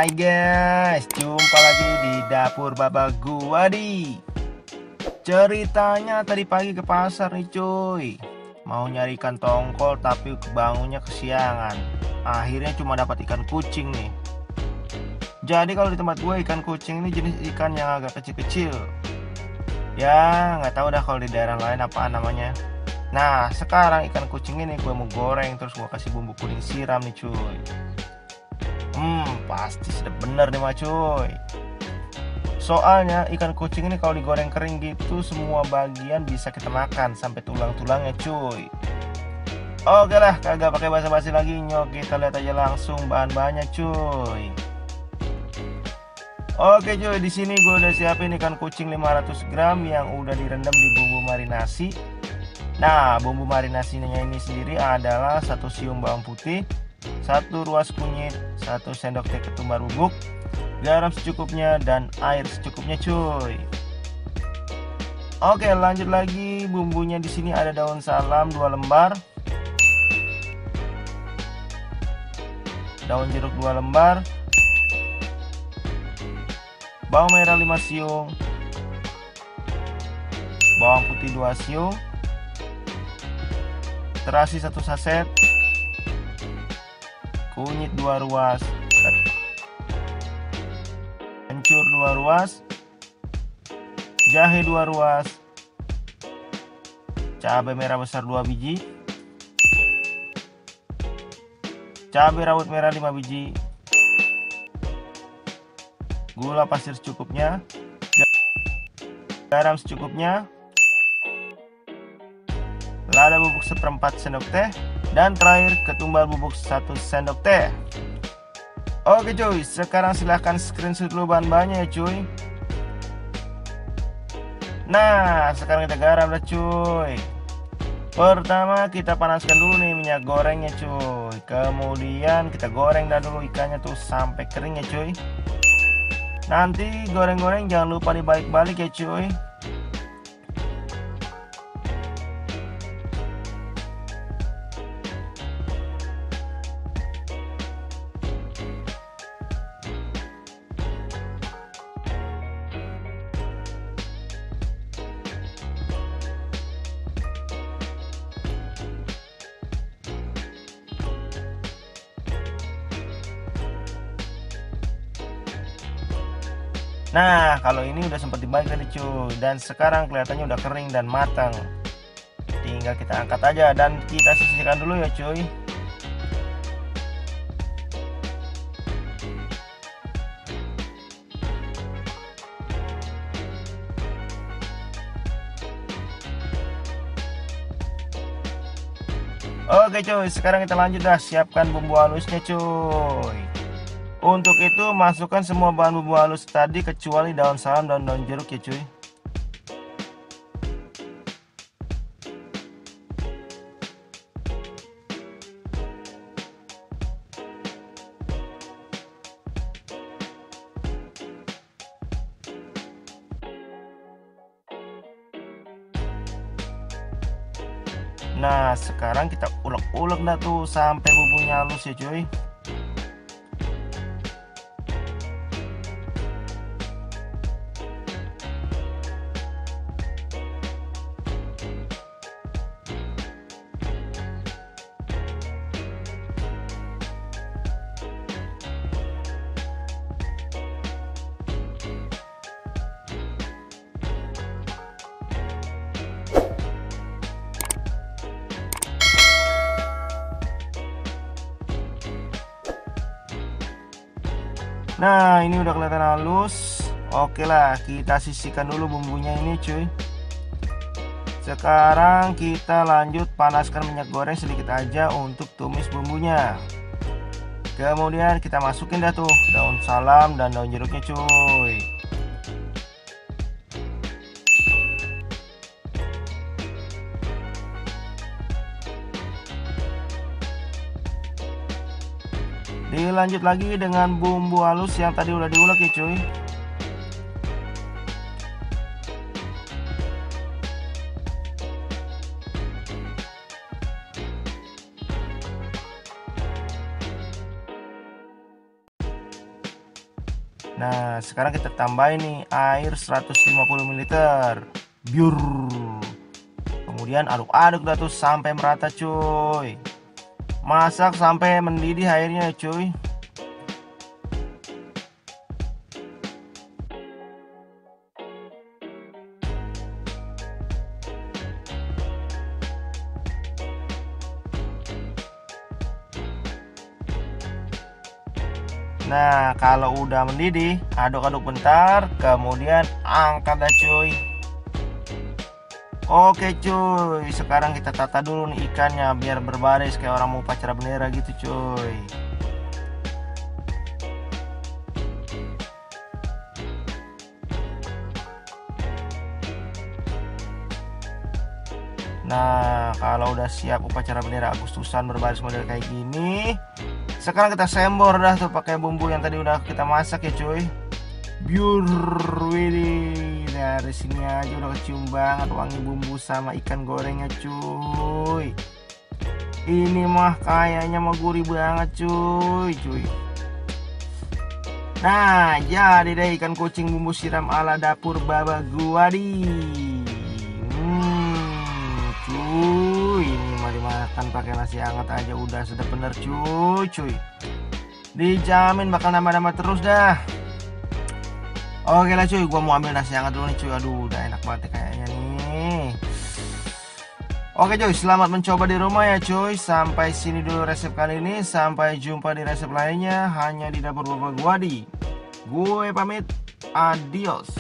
Hai guys, jumpa lagi di dapur Baba gua di. Ceritanya tadi pagi ke pasar nih cuy. Mau nyari ikan tongkol tapi bangunnya kesiangan. Akhirnya cuma dapat ikan kucing nih. Jadi kalau di tempat gue ikan kucing ini jenis ikan yang agak kecil-kecil. Ya nggak tahu dah kalau di daerah lain apaan namanya. Nah sekarang ikan kucing ini gue mau goreng terus gue kasih bumbu kuning siram nih cuy. Pasti sedap bener nih mah cuy. Soalnya ikan kucing ini kalau digoreng kering gitu semua bagian bisa kita makan sampai tulang-tulangnya cuy. Oke lah, kagak pakai basa-basi lagi nyok, kita lihat aja langsung bahan-bahannya cuy. Oke cuy, di sini gue udah siapin ikan kucing 500 gram yang udah direndam di bumbu marinasi. Nah, bumbu marinasinya ini sendiri adalah 1 siung bawang putih, 1 ruas kunyit, 1 sendok teh ketumbar bubuk, garam secukupnya, dan air secukupnya cuy. Oke, lanjut lagi. Bumbunya di sini ada daun salam 2 lembar, daun jeruk 2 lembar, bawang merah 5 siung, bawang putih 2 siung, terasi 1 saset, kunyit 2 ruas, kencur 2 ruas, jahe 2 ruas, cabai merah besar 2 biji, cabai rawit merah 5 biji, gula pasir secukupnya, garam secukupnya, lada bubuk 1/4 sendok teh, dan terakhir ketumbar bubuk 1 sendok teh. Oke cuy, sekarang silahkan screenshot dulu bahan-bahannya ya cuy. Nah sekarang kita garam dah cuy. Pertama kita panaskan dulu nih minyak gorengnya cuy. Kemudian kita goreng dah dulu ikannya tuh sampai kering ya cuy. Nanti goreng-goreng jangan lupa dibalik-balik ya cuy. Nah kalau ini udah sempat dibalik tadi cuy, dan sekarang kelihatannya udah kering dan matang. Tinggal kita angkat aja dan kita sisihkan dulu ya cuy. Oke cuy, sekarang kita lanjut dah siapkan bumbu halusnya cuy. Untuk itu masukkan semua bahan bumbu halus tadi kecuali daun salam dan daun jeruk ya cuy. Nah sekarang kita ulek-ulek dah tuh sampai bumbunya halus ya cuy. Nah ini udah kelihatan halus. Oke lah, kita sisihkan dulu bumbunya ini cuy. Sekarang kita lanjut panaskan minyak goreng sedikit aja untuk tumis bumbunya. Kemudian kita masukin dah tuh daun salam dan daun jeruknya cuy. Dilanjut lagi dengan bumbu halus yang tadi udah diulek ya cuy. Nah, sekarang kita tambahin nih air 150 ml. Biur. Kemudian aduk-aduk dah tuh sampai merata cuy. Masak sampai mendidih airnya cuy. Nah, kalau udah mendidih, aduk-aduk bentar, kemudian angkat dah cuy. Oke cuy, sekarang kita tata dulu nih ikannya biar berbaris kayak orang mau upacara bendera gitu cuy. Nah, kalau udah siap upacara bendera Agustusan berbaris model kayak gini, sekarang kita sembor dah tuh pakai bumbu yang tadi udah kita masak ya cuy. Biur, widih, dari sini aja udah kecium banget wangi bumbu sama ikan gorengnya cuy. Ini mah kayaknya mah gurih banget cuy. Nah, jadi deh ikan kucing bumbu siram ala dapur Baba Guadi. Cuy, ini mah dimakan pakai nasi hangat aja udah sedap bener cuy. Dijamin bakal nambah-nambah terus dah. Oke lah cuy, gua mau ambil nasi hangat dulu nih cuy. Aduh, udah enak banget kayaknya nih. Oke cuy, selamat mencoba di rumah ya cuy. Sampai sini dulu resep kali ini. Sampai jumpa di resep lainnya hanya di dapur Baba Guadi. Gue pamit, adios.